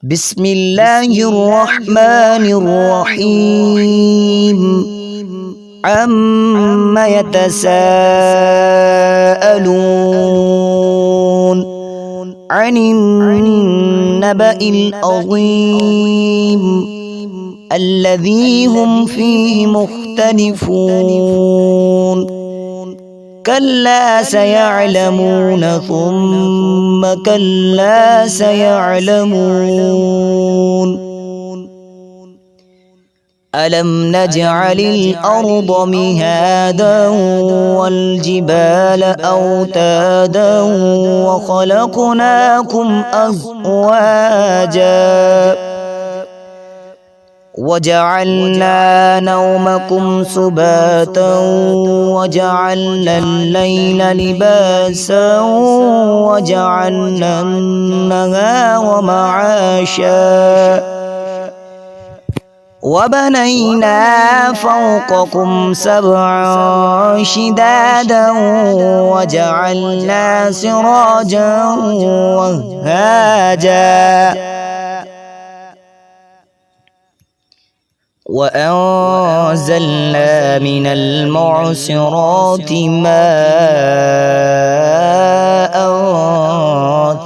بسم الله الرحمن الرحيم عما يتساءلون عن النبأ العظيم الذي هم فيه مختلفون كلا سيعلمون ثم كلا سيعلمون ألم نجعل الأرض مهادا والجبال أوتادا وخلقناكم أزواجا وجعلنا نومكم سباتا وجعلنا الليل لباسا وجعلنا النهار معاشا وبنينا فوقكم سبعا شدادا وجعلنا سراجا وهاجا وأنزلنا من المعصرات ماء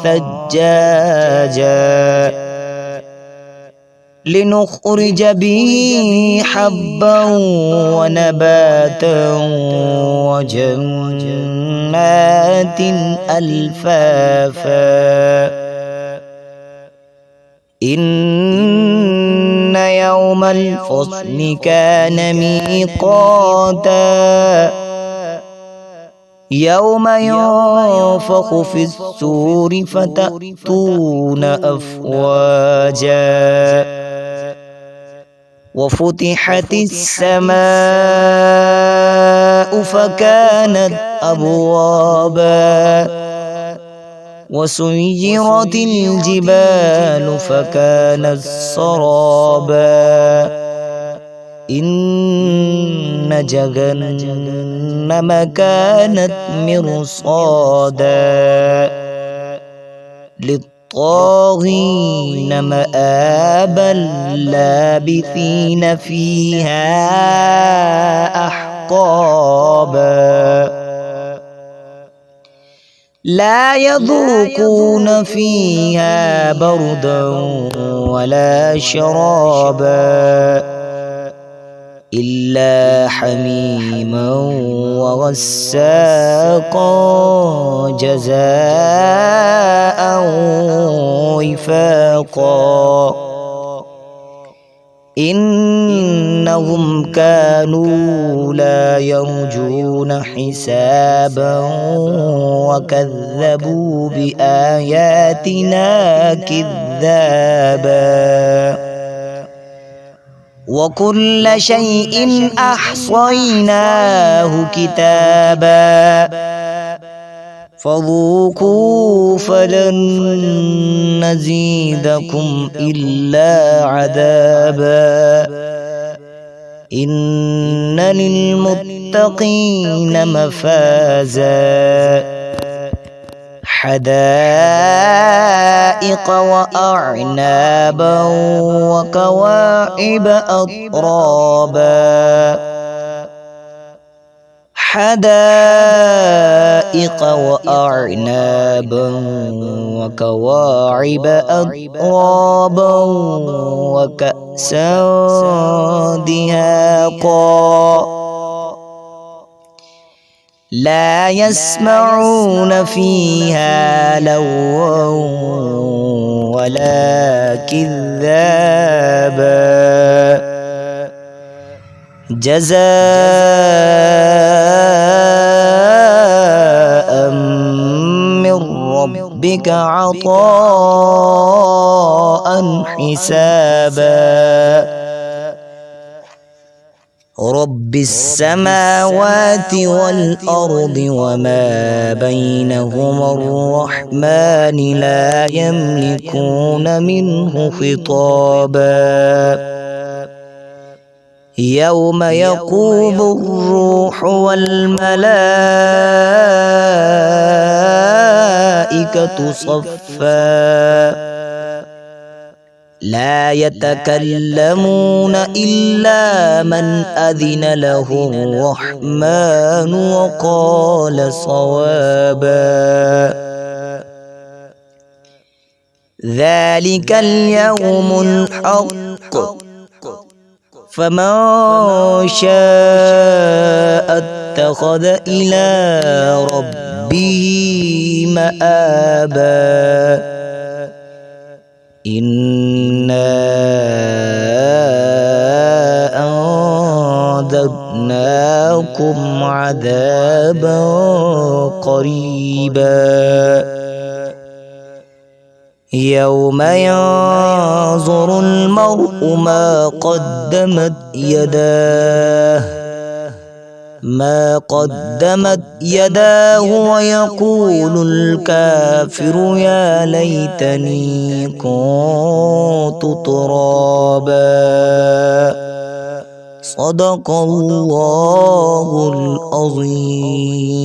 ثجاجا لنخرج به حبا ونباتا وجنات ألفافا إن يوم الفصل كان ميقاتا يوم ينفخ في الصور فتأتون أفواجا وفتحت السماء فكانت أبوابا وسيرت الجبال فكانت سرابا إن جهنم كانت مرصادا للطاغين مآبا لابثين فيها أحقابا لا يذوقون فيها بردا ولا شرابا إلا حميما وغساقا جزاء وفاقا إنهم كانوا لا يرجون حسابا وكذبوا بآياتنا كذابا وكل شيء أحصيناه كتابا فذوقوا فلن نزيدكم إلا عذابا إن للمتقين مفازا حدائق وأعنابا وكواعب أترابا حدائق وأعنابا وكواعب أترابا وكأسا دهاقا لا يسمعون فيها لغوا ولا كذابا جزاء من ربك عطاء حسابا رب السماوات والأرض وما بينهما الرحمن لا يملكون منه خطابا يوم يقوم الروح والملائكة صفا لا يتكلمون إلا من أذن له الرحمن وقال صوابا ذلك اليوم الحق فمن شاء اتخذ إلى ربه مآبا إنا أنذرناكم عذابا قريبا يوم ينظر المرء ما قدمت يداه ويقول الكافر يا ليتني كنت ترابا صدق الله العظيم.